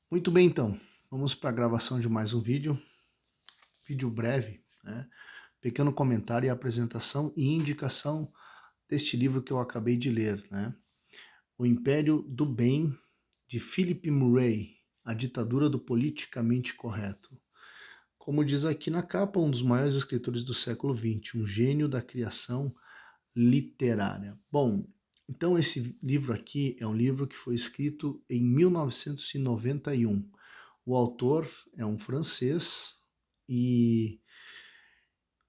Muito bem, então, vamos para a gravação de mais um vídeo breve, né? Pequeno comentário e apresentação e indicação deste livro que eu acabei de ler, né? O Império do Bem, de Philip Murray, A Ditadura do Politicamente Correto. Como diz aqui na capa, um dos maiores escritores do século XX, um gênio da criação literária. Bom, então esse livro aqui é um livro que foi escrito em 1991. O autor é um francês e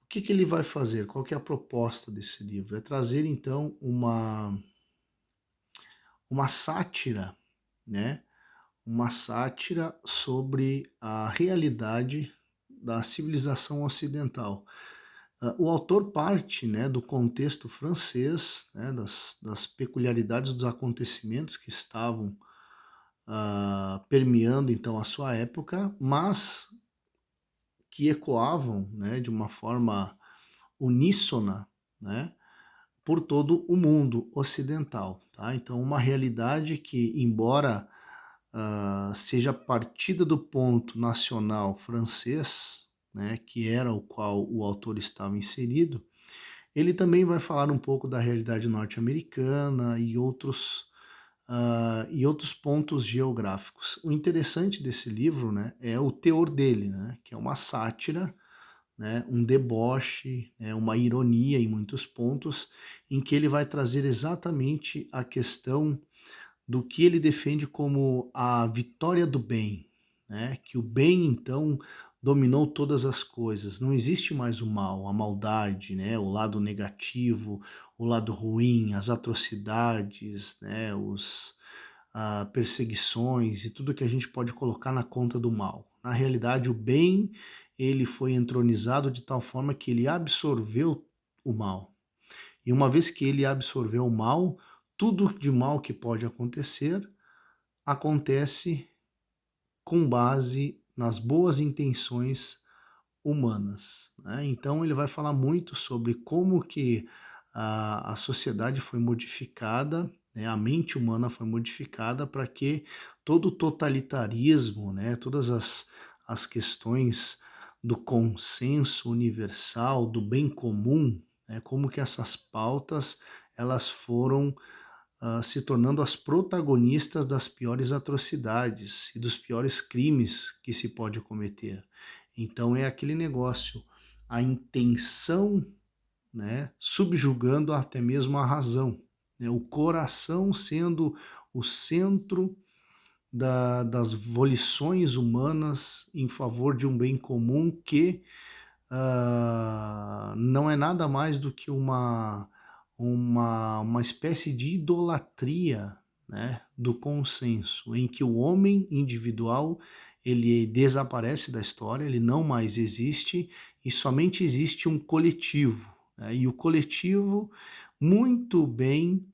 o que ele vai fazer? Qual que é a proposta desse livro? É trazer então uma sátira, né? Uma sátira sobre a realidade da civilização ocidental. O autor parte, né, do contexto francês, né, das peculiaridades dos acontecimentos que estavam permeando então a sua época, mas que ecoavam, né, de uma forma uníssona, né, por todo o mundo ocidental. Tá? Então, uma realidade que, embora seja partida do ponto nacional francês, né, que era o qual o autor estava inserido, ele também vai falar um pouco da realidade norte-americana e outros pontos geográficos. O interessante desse livro, né, é o teor dele, né, que é uma sátira, né, um deboche, né, uma ironia em muitos pontos, em que ele vai trazer exatamente a questão do que ele defende como a vitória do bem, né, que o bem então dominou todas as coisas, não existe mais o mal, a maldade, né, o lado negativo, o lado ruim, as atrocidades, né, perseguições e tudo que a gente pode colocar na conta do mal. Na realidade, o bem ele foi entronizado de tal forma que ele absorveu o mal. E uma vez que ele absorveu o mal, tudo de mal que pode acontecer acontece com base nas boas intenções humanas. Né? Então ele vai falar muito sobre como que a sociedade foi modificada, né? A mente humana foi modificada para que todo o totalitarismo, né? Todas as questões do consenso universal, do bem comum, né? Como que essas pautas elas foram se tornando as protagonistas das piores atrocidades e dos piores crimes que se pode cometer. Então é aquele negócio, a intenção, né, subjugando até mesmo a razão, né, o coração sendo o centro das volições humanas em favor de um bem comum que não é nada mais do que uma espécie de idolatria, né, do consenso, em que o homem individual ele desaparece da história, ele não mais existe e somente existe um coletivo. Né, e o coletivo muito bem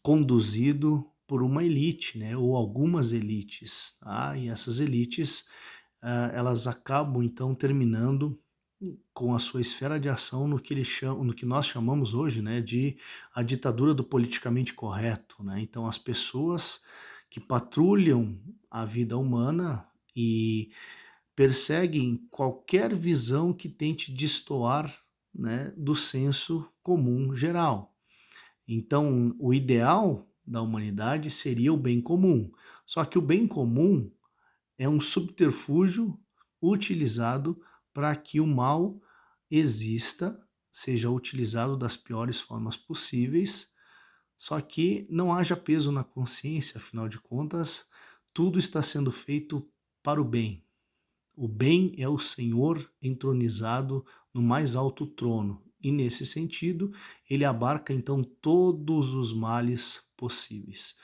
conduzido por uma elite, né, ou algumas elites. Tá? E essas elites elas acabam então terminando com a sua esfera de ação no que, no que nós chamamos hoje, né, de a ditadura do politicamente correto. Né? Então, as pessoas que patrulham a vida humana e perseguem qualquer visão que tente destoar, né, do senso comum geral. Então, o ideal da humanidade seria o bem comum. Só que o bem comum é um subterfúgio utilizado para que o mal exista, seja utilizado das piores formas possíveis, só que não haja peso na consciência, afinal de contas, tudo está sendo feito para o bem. O bem é o Senhor entronizado no mais alto trono, e nesse sentido, ele abarca então todos os males possíveis.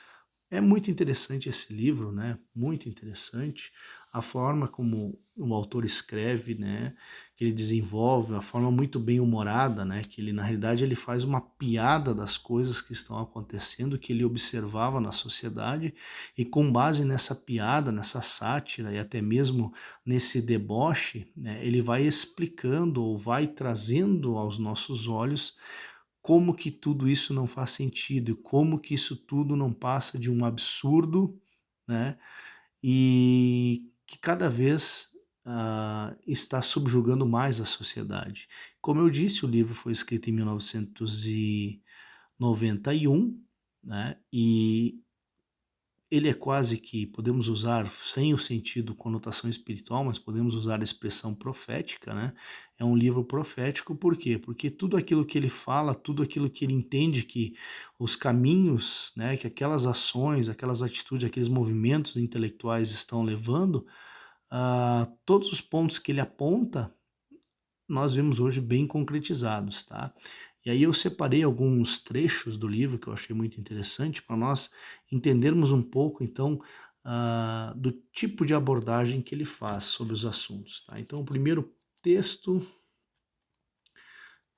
É muito interessante esse livro, né? Muito interessante a forma como o autor escreve, né? Que ele desenvolve, a forma muito bem humorada, né? Que ele na realidade ele faz uma piada das coisas que estão acontecendo, que ele observava na sociedade e com base nessa piada, nessa sátira e até mesmo nesse deboche, né? Ele vai explicando ou vai trazendo aos nossos olhos como que tudo isso não faz sentido e como que isso tudo não passa de um absurdo, né? e que cada vez está subjugando mais a sociedade. Como eu disse, o livro foi escrito em 1991, né? E ele é quase que, podemos usar, sem o sentido conotação espiritual, mas podemos usar a expressão profética, né? É um livro profético, por quê? Porque tudo aquilo que ele fala, tudo aquilo que ele entende que os caminhos, né, que aquelas ações, aquelas atitudes, aqueles movimentos intelectuais estão levando, todos os pontos que ele aponta, nós vemos hoje bem concretizados, tá? E aí eu separei alguns trechos do livro que eu achei muito interessante para nós entendermos um pouco, então, do tipo de abordagem que ele faz sobre os assuntos, tá? Então, o primeiro texto,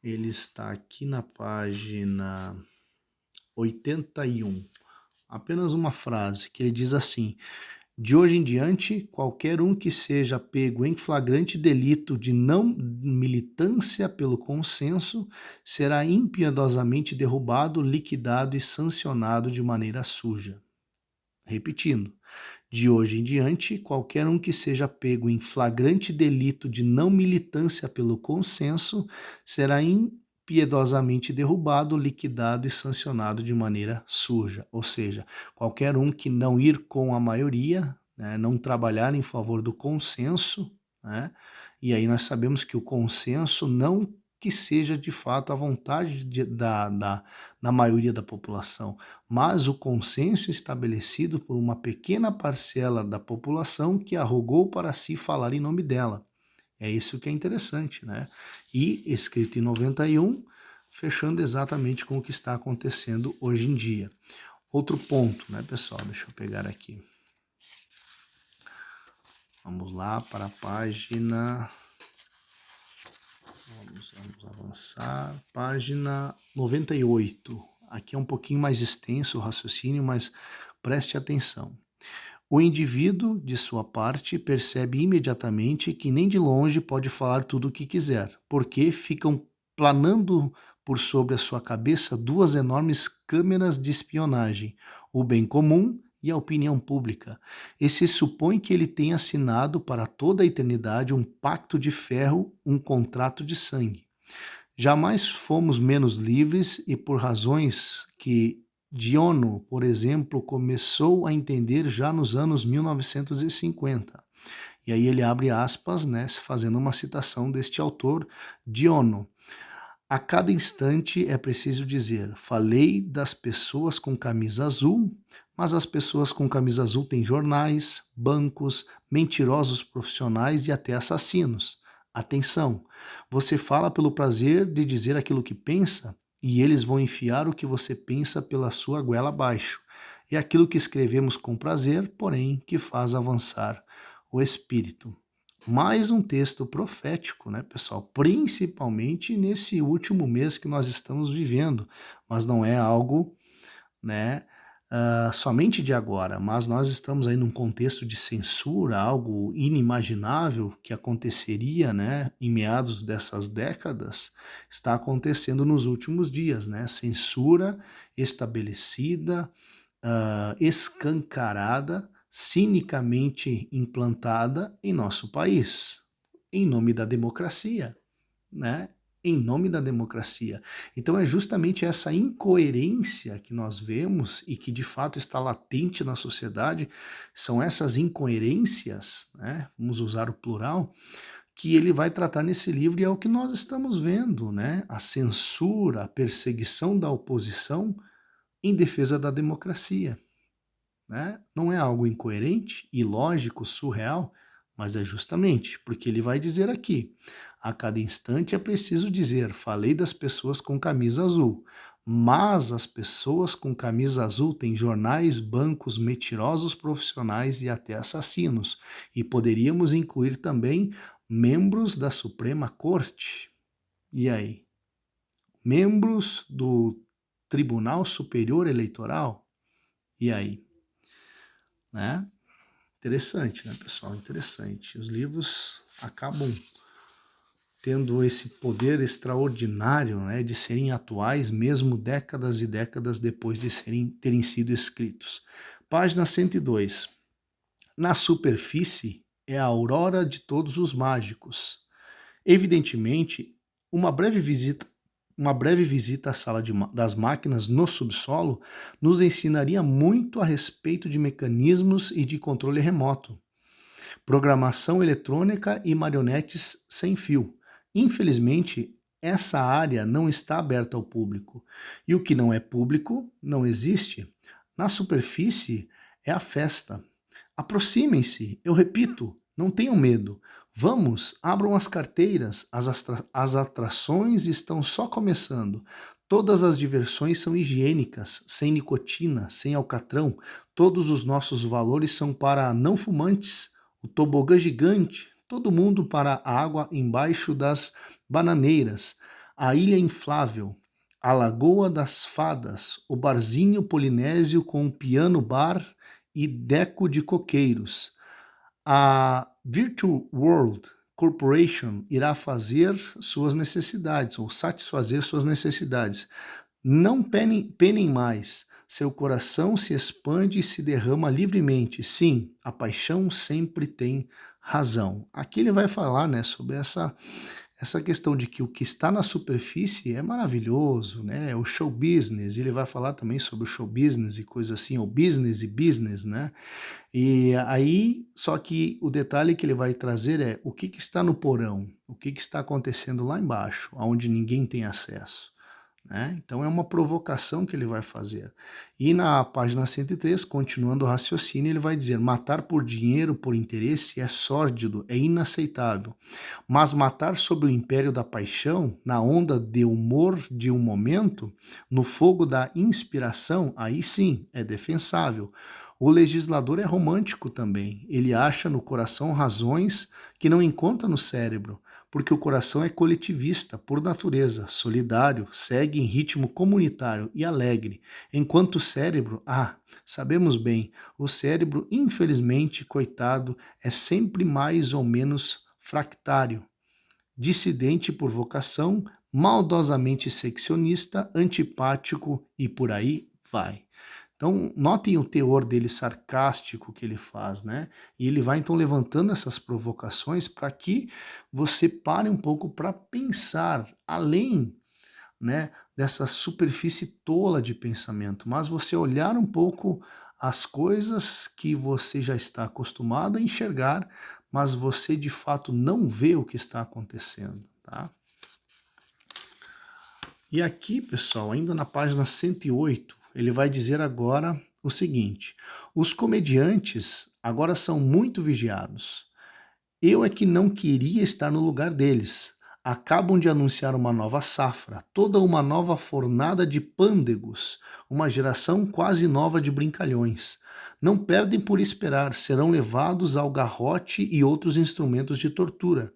ele está aqui na página 81. Apenas uma frase que ele diz assim: de hoje em diante, qualquer um que seja pego em flagrante delito de não militância pelo consenso será impiedosamente derrubado, liquidado e sancionado de maneira suja. Repetindo, de hoje em diante, qualquer um que seja pego em flagrante delito de não militância pelo consenso será impiedosamente derrubado, liquidado e sancionado de maneira suja. Ou seja, qualquer um que não ir com a maioria, né, não trabalhar em favor do consenso, né, e aí nós sabemos que o consenso não que seja de fato a vontade da maioria da população, mas o consenso estabelecido por uma pequena parcela da população que arrogou para si falar em nome dela. É isso que é interessante, né? E escrito em 91, fechando exatamente com o que está acontecendo hoje em dia. Outro ponto, né, pessoal? Deixa eu pegar aqui. Vamos lá para a página... Vamos avançar. Página 98. Aqui é um pouquinho mais extenso o raciocínio, mas preste atenção. O indivíduo, de sua parte, percebe imediatamente que nem de longe pode falar tudo o que quiser, porque ficam planando por sobre a sua cabeça duas enormes câmeras de espionagem, o bem comum e a opinião pública. E se supõe que ele tenha assinado para toda a eternidade um pacto de ferro, um contrato de sangue. Jamais fomos menos livres e por razões que Diono, por exemplo, começou a entender já nos anos 1950. E aí ele abre aspas, né, fazendo uma citação deste autor, Diono. A cada instante é preciso dizer, falei das pessoas com camisa azul, mas as pessoas com camisa azul têm jornais, bancos, mentirosos profissionais e até assassinos. Atenção, você fala pelo prazer de dizer aquilo que pensa e eles vão enfiar o que você pensa pela sua goela abaixo. É aquilo que escrevemos com prazer, porém, que faz avançar o espírito. Mais um texto profético, né, pessoal? Principalmente nesse último mês que nós estamos vivendo, mas não é algo, né, somente de agora, mas nós estamos aí num contexto de censura, algo inimaginável que aconteceria, né, em meados dessas décadas, está acontecendo nos últimos dias, né? Censura estabelecida, escancarada, cinicamente implantada em nosso país, em nome da democracia, né? Em nome da democracia. Então é justamente essa incoerência que nós vemos e que de fato está latente na sociedade, são essas incoerências, né? Vamos usar o plural, que ele vai tratar nesse livro e é o que nós estamos vendo, né? A censura, a perseguição da oposição em defesa da democracia. Né? Não é algo incoerente, ilógico, surreal, mas é justamente porque ele vai dizer aqui: a cada instante é preciso dizer, falei das pessoas com camisa azul, mas as pessoas com camisa azul têm jornais, bancos, mentirosos profissionais e até assassinos. E poderíamos incluir também membros da Suprema Corte. E aí? Membros do Tribunal Superior Eleitoral? E aí? Né? Interessante, né, pessoal? Interessante. Os livros acabam tendo esse poder extraordinário, né, de serem atuais mesmo décadas e décadas depois de terem sido escritos. Página 102. na superfície é a aurora de todos os mágicos. Evidentemente, uma breve visita, uma breve visita à sala das máquinas no subsolo nos ensinaria muito a respeito de mecanismos e de controle remoto, programação eletrônica e marionetes sem fio. Infelizmente, essa área não está aberta ao público. E o que não é público não existe. Na superfície é a festa. Aproximem-se, eu repito, não tenham medo. Vamos, abram as carteiras, as atrações estão só começando. Todas as diversões são higiênicas, sem nicotina, sem alcatrão. Todos os nossos valores são para não fumantes. O tobogã gigante, todo mundo para a água embaixo das bananeiras. A ilha inflável, a lagoa das fadas, o barzinho polinésio com um piano bar e deco de coqueiros. A Virtual World Corporation irá fazer suas necessidades, ou satisfazer suas necessidades. Não penem mais. Seu coração se expande e se derrama livremente. Sim, a paixão sempre tem razão. Aqui ele vai falar, né, sobre essa questão de que o que está na superfície é maravilhoso, né? O show business, ele vai falar também sobre o show business e coisa assim, ou business e business, né? E aí, só que o detalhe que ele vai trazer é o que está no porão, o que está acontecendo lá embaixo, onde ninguém tem acesso. Né? Então é uma provocação que ele vai fazer. E na página 103, continuando o raciocínio, ele vai dizer: matar por dinheiro, por interesse, é sórdido, é inaceitável. Mas matar sob o império da paixão, na onda de humor de um momento, no fogo da inspiração, aí sim é defensável. O legislador é romântico também. Ele acha no coração razões que não encontra no cérebro, porque o coração é coletivista, por natureza, solidário, segue em ritmo comunitário e alegre, enquanto o cérebro, sabemos bem, o cérebro, infelizmente, coitado, é sempre mais ou menos fractário, dissidente por vocação, maldosamente seccionista, antipático e por aí vai. Então, notem o teor dele sarcástico que ele faz, né? E ele vai então levantando essas provocações para que você pare um pouco para pensar além, né, dessa superfície tola de pensamento, mas você olhar um pouco as coisas que você já está acostumado a enxergar, mas você de fato não vê o que está acontecendo, tá? E aqui, pessoal, ainda na página 108, ele vai dizer agora o seguinte: os comediantes agora são muito vigiados. Eu é que não queria estar no lugar deles. Acabam de anunciar uma nova safra, toda uma nova fornada de pândegos, uma geração quase nova de brincalhões. Não perdem por esperar, serão levados ao garrote e outros instrumentos de tortura.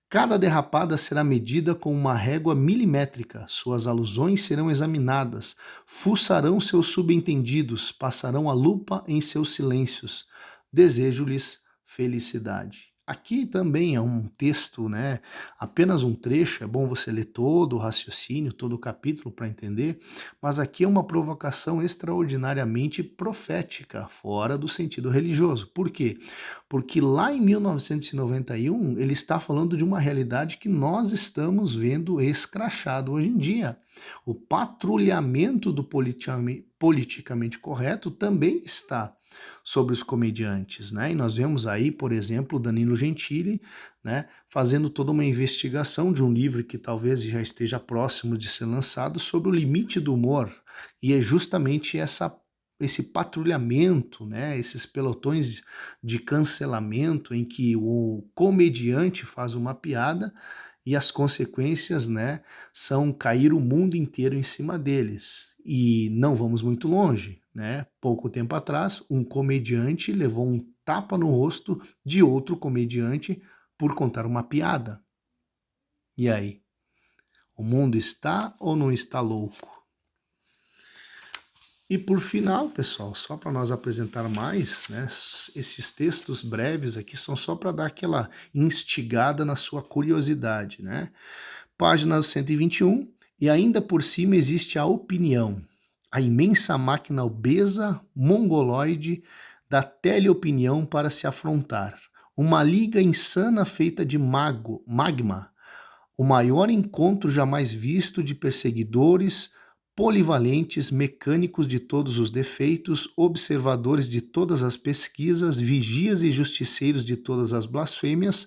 Cada derrapada será medida com uma régua milimétrica, suas alusões serão examinadas, fuçarão seus subentendidos, passarão a lupa em seus silêncios. Desejo-lhes felicidade. Aqui também é um texto, né? Apenas um trecho, é bom você ler todo o raciocínio, todo o capítulo para entender, mas aqui é uma provocação extraordinariamente profética, fora do sentido religioso. Por quê? Porque lá em 1991 ele está falando de uma realidade que nós estamos vendo escrachado hoje em dia. O patrulhamento do politicamente correto também está sobre os comediantes, né? E nós vemos aí, por exemplo, o Danilo Gentili, né, fazendo toda uma investigação de um livro que talvez já esteja próximo de ser lançado sobre o limite do humor. E é justamente esse patrulhamento, né, esses pelotões de cancelamento em que o comediante faz uma piada e as consequências, né, são cair o mundo inteiro em cima deles. E não vamos muito longe, né? Pouco tempo atrás, um comediante levou um tapa no rosto de outro comediante por contar uma piada. E aí? O mundo está ou não está louco? E por final, pessoal, só para nós apresentar mais, né, esses textos breves aqui são só para dar aquela instigada na sua curiosidade, né? Página 121, e ainda por cima existe a opinião, a imensa máquina obesa, mongoloide, da teleopinião para se afrontar. Uma liga insana feita de magma, o maior encontro jamais visto de perseguidores, polivalentes, mecânicos de todos os defeitos, observadores de todas as pesquisas, vigias e justiceiros de todas as blasfêmias,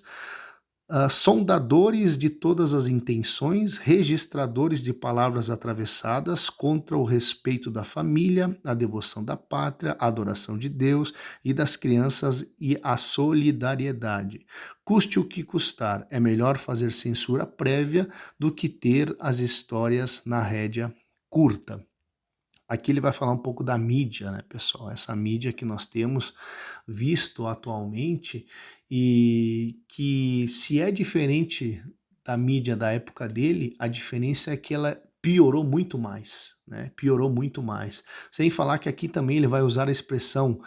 sondadores de todas as intenções, registradores de palavras atravessadas contra o respeito da família, a devoção da pátria, a adoração de Deus e das crianças e a solidariedade. Custe o que custar, é melhor fazer censura prévia do que ter as histórias na rédea curta. Aqui ele vai falar um pouco da mídia, né, pessoal? Essa mídia que nós temos visto atualmente e que, se é diferente da mídia da época dele, a diferença é que ela piorou muito mais, né? Piorou muito mais. Sem falar que aqui também ele vai usar a expressão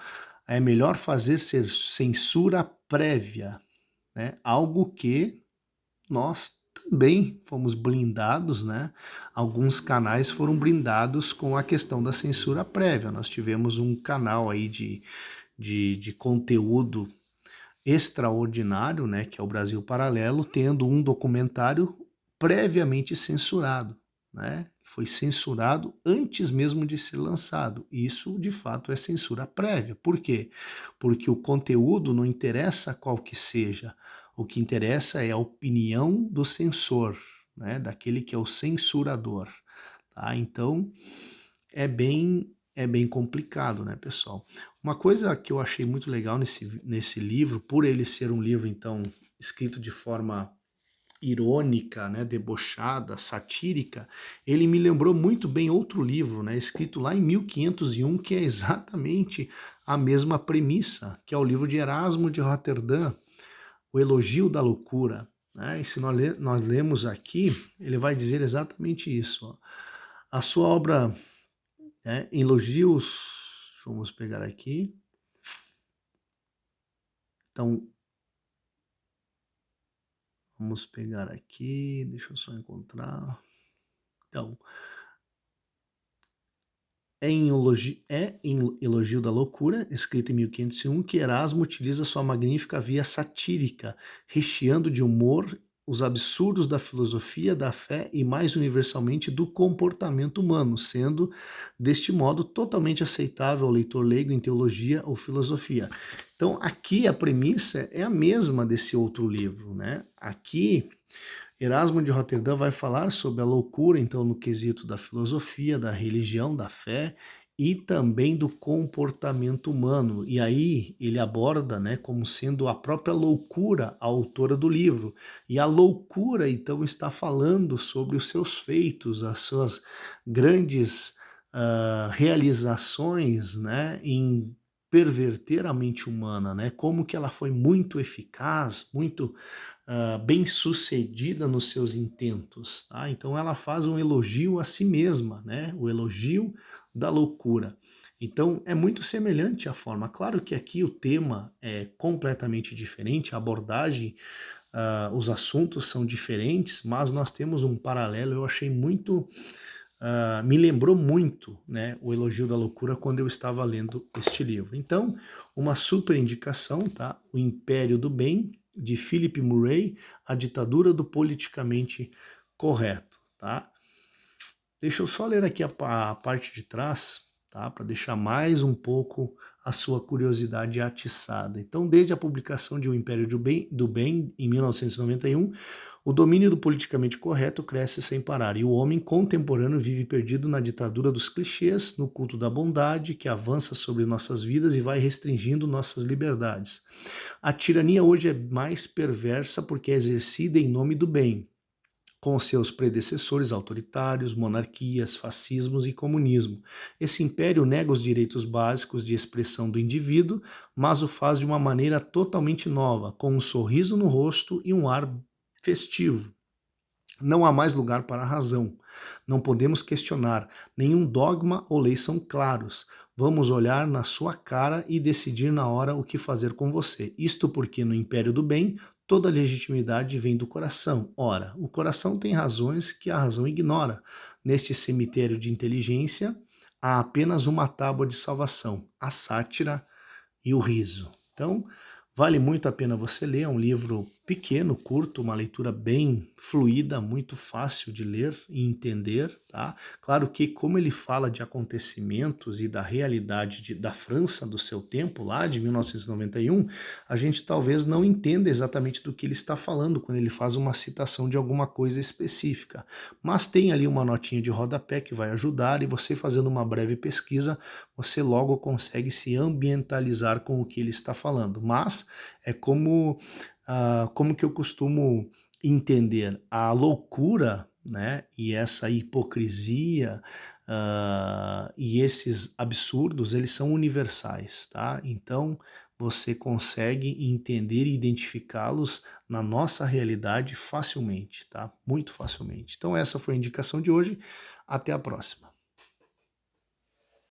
é melhor fazer ser censura prévia, né? Algo que nós também fomos blindados, né? Alguns canais foram blindados com a questão da censura prévia. Nós tivemos um canal aí de conteúdo extraordinário, né? Que é o Brasil Paralelo, tendo um documentário previamente censurado, né? Foi censurado antes mesmo de ser lançado. Isso, de fato, é censura prévia. Por quê? Porque o conteúdo não interessa qual que seja. O que interessa é a opinião do censor, né? Daquele que é o censurador. Tá? Então, é bem complicado, né, pessoal? Uma coisa que eu achei muito legal nesse livro, por ele ser um livro, então, escrito de forma irônica, né, debochada, satírica, ele me lembrou muito bem outro livro, né, escrito lá em 1501, que é exatamente a mesma premissa, que é o livro de Erasmo de Roterdã, O Elogio da Loucura. Né? E se nós lemos aqui, ele vai dizer exatamente isso. Ó. A sua obra, Elogios, vamos pegar aqui. Então, vamos pegar aqui, deixa eu só encontrar. Então, em Elogio da Loucura, escrito em 1501, que Erasmo utiliza sua magnífica via satírica, recheando de humor os absurdos da filosofia, da fé e, mais universalmente, do comportamento humano, sendo, deste modo, totalmente aceitável ao leitor leigo em teologia ou filosofia. Então, aqui a premissa é a mesma desse outro livro, né? Aqui, Erasmo de Roterdã vai falar sobre a loucura, então, no quesito da filosofia, da religião, da fé e também do comportamento humano. E aí ele aborda, né, como sendo a própria loucura a autora do livro. E a loucura, então, está falando sobre os seus feitos, as suas grandes realizações, né, em perverter a mente humana, né, como que ela foi muito eficaz, muito bem sucedida nos seus intentos. Tá? Então ela faz um elogio a si mesma, né? O elogio da loucura. Então é muito semelhante à forma. Claro que aqui o tema é completamente diferente, a abordagem, os assuntos são diferentes, mas nós temos um paralelo. Eu achei muito, me lembrou muito, né, o Elogio da Loucura quando eu estava lendo este livro. Então, uma super indicação, tá? O Império do Bem, de Philip Murray, A Ditadura do Politicamente Correto, tá? Deixa eu só ler aqui a parte de trás, tá? Para deixar mais um pouco a sua curiosidade atiçada. Então, desde a publicação de O Império do Bem, em 1991, o domínio do politicamente correto cresce sem parar, e o homem contemporâneo vive perdido na ditadura dos clichês, no culto da bondade, que avança sobre nossas vidas e vai restringindo nossas liberdades. A tirania hoje é mais perversa porque é exercida em nome do bem, com seus predecessores autoritários, monarquias, fascismos e comunismo. Esse império nega os direitos básicos de expressão do indivíduo, mas o faz de uma maneira totalmente nova, com um sorriso no rosto e um ar festivo. Não há mais lugar para a razão. Não podemos questionar. Nenhum dogma ou lei são claros. Vamos olhar na sua cara e decidir na hora o que fazer com você. Isto porque no Império do Bem, toda legitimidade vem do coração. Ora, o coração tem razões que a razão ignora. Neste cemitério de inteligência, há apenas uma tábua de salvação, a sátira e o riso. Então, vale muito a pena você ler, é um livro pequeno, curto, uma leitura bem fluida, muito fácil de ler e entender, tá? Claro que como ele fala de acontecimentos e da realidade da França do seu tempo, lá de 1991, a gente talvez não entenda exatamente do que ele está falando quando ele faz uma citação de alguma coisa específica, mas tem ali uma notinha de rodapé que vai ajudar e você fazendo uma breve pesquisa, você logo consegue se ambientalizar com o que ele está falando, mas é como que eu costumo entender a loucura, né, e essa hipocrisia e esses absurdos, eles são universais, tá? Então você consegue entender e identificá-los na nossa realidade facilmente, tá? Muito facilmente. Então essa foi a indicação de hoje. Até a próxima.